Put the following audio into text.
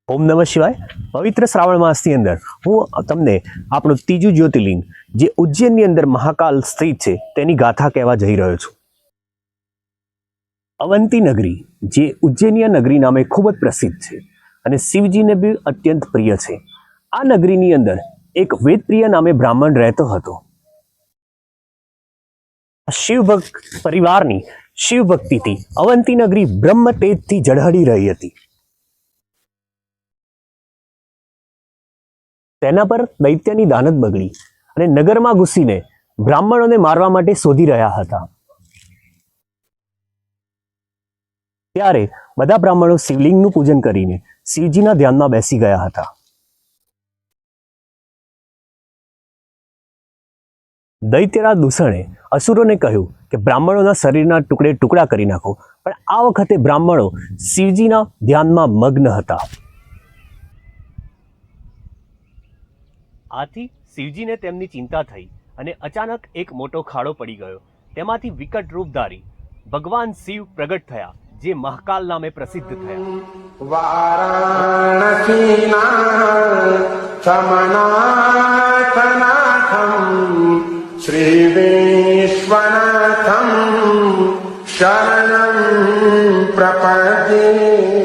ઓમ નમઃ શિવાય। પવિત્ર શ્રાવણ માસની અંદર હું તમને આપણું ત્રીજું જ્યોતિર્લિંગ જે ઉજ્જૈનની અંદર મહાકાલ સ્થિત છે તેની ગાથા કહેવા જઈ રહ્યો છું। અવંતી નગરી જે ઉજ્જૈનિયા નગરી નામે ખૂબ જ પ્રસિદ્ધ છે અને શિવજીને બી અત્યંત પ્રિય છે। આ નગરીની અંદર એક વેદપ્રિય નામે બ્રાહ્મણ રહેતો હતો। શિવભક્ત પરિવારની શિવ ભક્તિથી અવંતી નગરી બ્રહ્મ તેજથી ઝળહળી રહી હતી। તેના પર દૈત્યની દાનત બગડી અને નગરમાં ઘૂસીને બ્રાહ્મણોને મારવા માટે શોધી રહ્યા હતા। ત્યારે બધા બ્રાહ્મણો શિવલિંગનું પૂજન કરીને શિવજીના ધ્યાનમાં બેસી ગયા હતા। દૈત્યરાજ દૂષણે અસુરોને કહ્યું કે બ્રાહ્મણોના શરીરના ટુકડે ટુકડા કરી નાખો, પણ આ વખતે બ્રાહ્મણો શિવજીના ધ્યાનમાં મગ્ન હતા। આથી શિવજીને તેમની ચિંતા થઈ અને અચાનક એક મોટો ખાડો પડી ગયો। તેમાંથી વિકટ રૂપધારી ભગવાન શિવ પ્રગટ થયા, જે મહાકાલ નામે પ્રસિદ્ધ થયા। શ્રી વિશ્વનાથમ શરણં પ્રપદ્યે।